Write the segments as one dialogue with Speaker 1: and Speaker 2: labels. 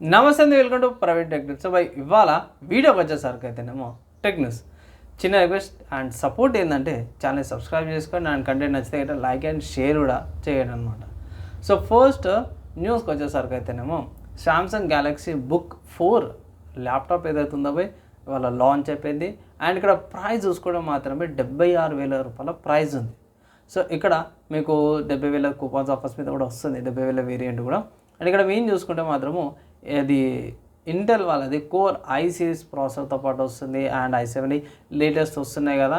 Speaker 1: నమస్తే అండి, welcome to private tech news. So by ఇవాళ వీడియోకి వచ్చేసరికి అయితేనేమో టెక్ న్యూస్ చిన్న రిక్వెస్ట్ అండ్ సపోర్ట్ ఏంటంటే ఛానల్ సబ్స్క్రైబ్ చేసుకొని అండ్ కంటెంట్ నచ్చితే గట్రా లైక్ అండ్ షేర్ కూడా చేయండి అనమాట. సో ఫస్ట్ న్యూస్కి వచ్చేసరికి అయితేనేమో సామ్సంగ్ గ్యాలక్సీ బుక్ 4 ల్యాప్టాప్ ఏదైతే ఉందో పోయి ఇవాళ లాంచ్ అయిపోయింది. అండ్ ఇక్కడ ప్రైస్ చూసుకోవడం మాత్రమే 76,000 రూపాయల ప్రైస్ ఉంది. సో ఇక్కడ మీకు 70,000 కూపన్స్ ఆఫర్స్ మీద కూడా వస్తుంది, 70,000 వేరియంట్ కూడా. అండ్ ఇక్కడ మెయిన్ చూసుకుంటే మాత్రము ఇది ఇంటెల్ వాళ్ళది కోర్ ఐ సిరీస్ ప్రాసెసర్తో పాటు వస్తుంది. అండ్ i7 లేటెస్ట్ వస్తున్నాయి కదా,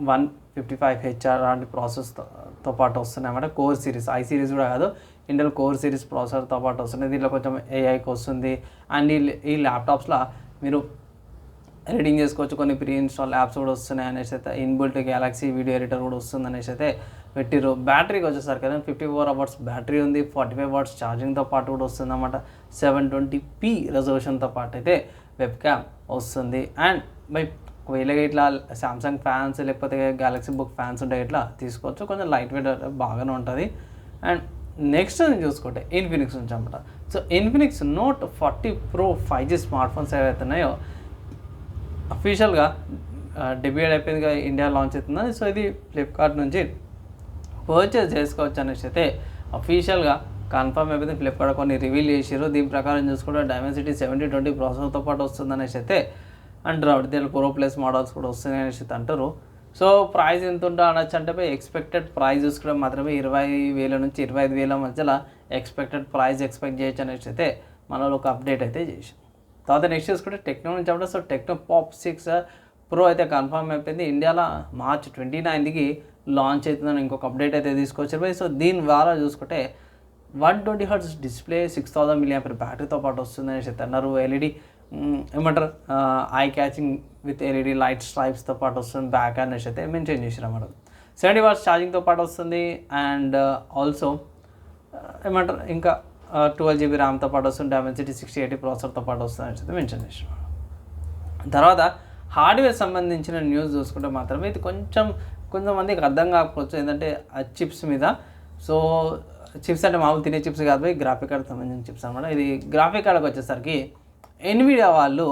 Speaker 1: 155HR లాంటి ప్రాసెస్తో పాటు వస్తున్నాయి అన్నమాట. కోర్ సిరీస్, ఐ సిరీస్ కూడా కాదు, ఇంటెల్ కోర్ సిరీస్ ప్రాసెసర్తో పాటు వస్తుంది. దీంట్లో కొంచెం ఏఐకి వస్తుంది. అండ్ ఈ ల్యాప్టాప్స్లో మీరు ఎడిటింగ్ చేసుకోవచ్చు, కొన్ని ప్రీ ఇన్స్టాల్ యాప్స్ కూడా వస్తున్నాయి అనేసి అయితే, ఇన్బిల్ట్ గ్యాలక్సీ వీడియో ఎడిటర్ కూడా వస్తుంది అనేసి అయితే పెట్టిరు. బ్యాటరీకి వచ్చేసరికి కదా 54 అవర్స్ బ్యాటరీ ఉంది, 45 వాట్స్ ఛార్జింగ్తో పాటు కూడా వస్తుంది అన్నమాట. 720p రెజల్యూషన్తో పాటు అయితే వెబ్ క్యామ్ వస్తుంది. అండ్ బై ఒకవేళ ఇట్లా సామ్సంగ్ ఫ్యాన్స్ లేకపోతే గ్యాలక్సీ బుక్ ఫ్యాన్స్ ఉంటే ఇట్లా తీసుకోవచ్చు, కొంచెం లైట్ వెయిట్ బాగానే ఉంటుంది. అండ్ నెక్స్ట్ చూసుకుంటే ఇన్ఫినిక్స్ నుంచి అన్నమాట. So Infinix note 40 Pro 5G smart phones ఏవైతే ఉన్నాయో అఫీషియల్గా డెబ్యూట్ అయిపోయిందిగా, ఇండియా లాంచ్ అవుతుంది. సో ఇది ఫ్లిప్కార్ట్ నుంచి పర్చేస్ చేసుకోవచ్చు అనేసి అయితే అఫీషియల్గా కన్ఫర్మ్ అయిపోయింది. ఫ్లిప్కార్ట్ కొన్ని రివీల్ చేసారు. దీని ప్రకారం చూసుకుంటే డైమెన్సిటీ 7020 ప్రాసెసర్తో పాటు వస్తుంది అనేసి అయితే అంటారు. దీనిలో ప్రో ప్లస్ మోడల్స్ కూడా వస్తున్నాయి అనేసి అయితే అంటారు. సో ప్రైస్ ఎంత ఉంటుందో అనొచ్చు అంటే ఎక్స్పెక్టెడ్ ప్రైస్ చూసుకుంటే మాత్రమే 20,000 నుంచి 25,000 మధ్యలో ఎక్స్పెక్టెడ్ ప్రైస్ ఎక్స్పెక్ట్ చేయొచ్చు అనేసి అయితే మనలో ఒక అప్డేట్ అయితే చేసాం. తర్వాత నెక్స్ట్ చూసుకుంటే టెక్నో నుంచి అప్పుడు సో టెక్నో పాప్ 6 Pro అయితే కన్ఫర్మ్ అయిపోయింది. ఇండియాలో March 29కి లాంచ్ అవుతుందని ఇంకొక అప్డేట్ అయితే తీసుకొచ్చారు. సో దీని ద్వారా చూసుకుంటే 120Hz డిస్ప్లే, 6000 mAh బ్యాటరీతో పాటు వస్తుంది అనేసి అయితే అన్నారు. ఎల్ఈడి ఏమంటారు eye catching with LED light స్ట్రైప్స్తో పాటు వస్తుంది బ్యాక్ అనేసి అయితే మెన్షన్ చేసారు అన్నమాట. 70 వాట్స్ ఛార్జింగ్తో పాటు వస్తుంది. అండ్ ఆల్సో ఏమంటారు ఇంకా 12 GB ర్యామ్తో పాటు వస్తుంది. డైమెన్సిటీ 6080 ప్రాసెసర్తో పాటు వస్తుంది అనేసి అయితే మెన్షన్ చేసారు. తర్వాత హార్డ్వేర్ సంబంధించిన న్యూస్ చూసుకుంటే మాత్రమే ఇది కొంతమందికి అర్థం కాకపోవచ్చు, ఏంటంటే ఆ చిప్స్ మీద. సో చిప్స్ అంటే మామూలు తినే చిప్స్ కాదు, పోయి గ్రాఫిక్ కార్డ్కి సంబంధించిన చిప్స్ అనమాట. ఇది గ్రాఫిక్ కార్డ్కి వచ్చేసరికి ఎన్విడియా వాళ్ళు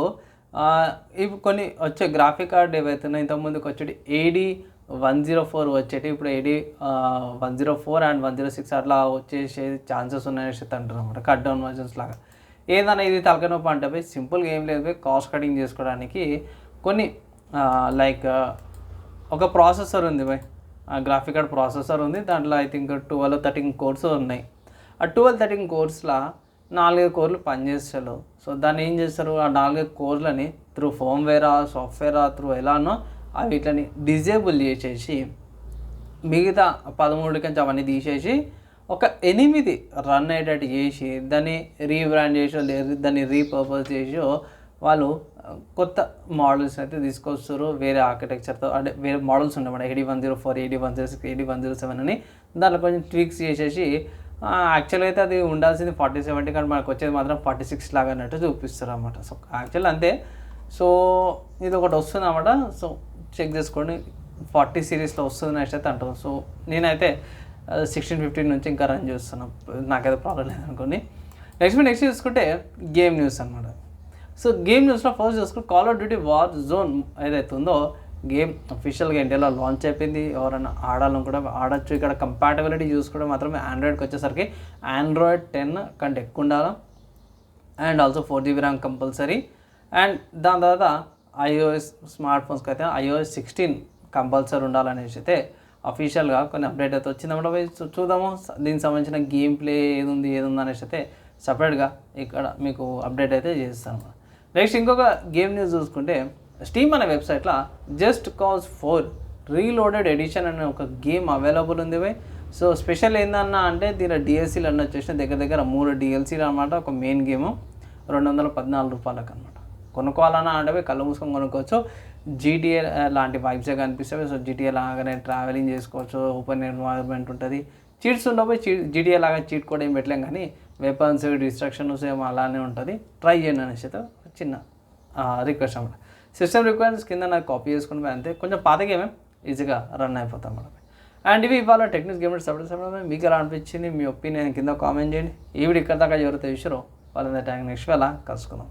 Speaker 1: ఇవి కొన్ని వచ్చే గ్రాఫిక్ కార్డ్ ఏవైతే ఉన్నాయో ఇంతకుముందుకు వచ్చేటి AD104 వచ్చేటి, ఇప్పుడు AD104 అండ్ 106 అట్లా వచ్చేసే ఛాన్సెస్ ఉన్నాయని అంటారు అనమాట, కట్ డౌన్ వర్జన్స్ లాగా. ఏదైనా ఇది తలకనొప్పి అంటే పోయి సింపుల్గా ఏం లేదు, పోయి కాస్ట్ కటింగ్ చేసుకోవడానికి కొన్ని లైక్ ఒక ప్రాసెసర్ ఉంది బై, గ్రాఫిక్ కార్డ్ ప్రాసెసర్ ఉంది. దాంట్లో ఐ థింక్ 12-13 కోర్స్ ఉన్నాయి. ఆ 12-13 కోర్స్లో 4 కోర్లు పనిచేస్తారు. సో దాన్ని ఏం చేస్తారు, ఆ 4 కోర్లని త్రూ ఫోమ్వేరా సాఫ్ట్వేరా త్రూ ఎలానో వీటిని డిజేబుల్ చేసేసి మిగతా 13 కంచి అవన్నీ తీసేసి ఒక 8 రన్ అయ్యేటట్టు చేసి దాన్ని రీబ్రాండ్ చేసో లేదు దాన్ని రీపర్పస్ చేసో వాళ్ళు కొత్త మోడల్స్ అయితే తీసుకొస్తారు. వేరే ఆర్కిటెక్చర్తో అంటే వేరే మోడల్స్ ఉన్నాయి మన AD104, AD106, AD107 అని. దాంట్లో కొంచెం ట్విక్స్ చేసేసి యాక్చువల్గా అయితే అది ఉండాల్సింది 4070 కానీ మనకు వచ్చేది మాత్రం 46 లాగా అన్నట్టు చూపిస్తారు అన్నమాట. సో యాక్చువల్ అంతే. సో ఇది ఒకటి వస్తుంది అన్నమాట. సో చెక్ చేసుకోండి, 40 సిరీస్లో వస్తుంది నెక్స్ట్ అయితే అంటారు. సో నేనైతే 1650 నుంచి ఇంకా రన్ చేస్తున్నాను, నాకైతే ప్రాబ్లం లేదనుకోండి. నెక్స్ట్ చూసుకుంటే గేమ్ న్యూస్ అనమాట. సో గేమ్ న్యూస్లో ఫస్ట్ చూసుకుంటే call of duty war zone ఏదైతే ఉందో గేమ్ అఫీషియల్గా ఇండియాలో లాంచ్ అయిపోయింది. ఎవరైనా ఆడాలని కూడా ఆడచ్చు. ఇక్కడ కంపాటబిలిటీ చూసుకుంటే మాత్రమే ఆండ్రాయిడ్కి వచ్చేసరికి Android 10 కంటే ఎక్కువ ఉండాలి. And also 4 GB RAM compulsory. And దాని తర్వాత iOS స్మార్ట్ ఫోన్స్కి అయితే iOS 16 కంపల్సరీ ఉండాలనేసి అయితే అఫీషియల్గా కొన్ని అప్డేట్ అయితే వచ్చిందన్నమాట. చూద్దాము దీనికి సంబంధించిన గేమ్ ప్లే ఏది ఉంది అనేసి అయితే సపరేట్గా ఇక్కడ మీకు అప్డేట్ అయితే చేస్తాను. నెక్స్ట్ ఇంకొక గేమ్ న్యూస్ చూసుకుంటే స్టీమ్ అనే వెబ్సైట్లో జస్ట్ కాజ్ 4 రీలోడెడ్ ఎడిషన్ అనే ఒక గేమ్ అవైలబుల్ ఉంది. సో స్పెషల్ ఏందన్నా అంటే దీని DLCలు అన్నీ వచ్చేసిన దగ్గర 3 DLCలు అనమాట. ఒక మెయిన్ గేము 214 రూపాయలకు అనమాట. కొనుక్కోవాలన్నా అంటే కళ్ళు మూసుకొని కొనుక్కోవచ్చు. GTA లాంటి వైబ్సే కనిపిస్తాయి. సో GTA లాగానే ట్రావెలింగ్ చేసుకోవచ్చు, ఓపెన్ ఎన్వైర్న్మెంట్ ఉంటుంది. చీట్స్ ఉండవు, GTA లాగా చీట్ కూడా ఏం పెట్టలేం, కానీ వెపన్స్ డిస్ట్రక్షన్ సేమ్ అలానే ఉంటుంది. ట్రై చేయండి అనేసి అయితే చిన్న రిక్వెస్ట్ అన్నమాట. సిస్టమ్ రిక్వైర్మెంట్స్ కింద నాకు కాపీ చేసుకుని అంతే, కొంచెం పాత గేమే ఈజీగా రన్ అయిపోతాం మనం. అండ్ ఇవి ఇవాళ టెక్నిక్స్ గేమ్ సపరేట్ మీకు ఎలా అనిపించింది, మీ ఒపీనియన్ కింద కామెంట్ చేయండి. ఈ వీడియో ఇక్కడ దాకా ఎవరైతే చూసారో వాళ్ళందరి ట్యాంక్ నెక్స్ట్ వేళ కలుసుకుందాం.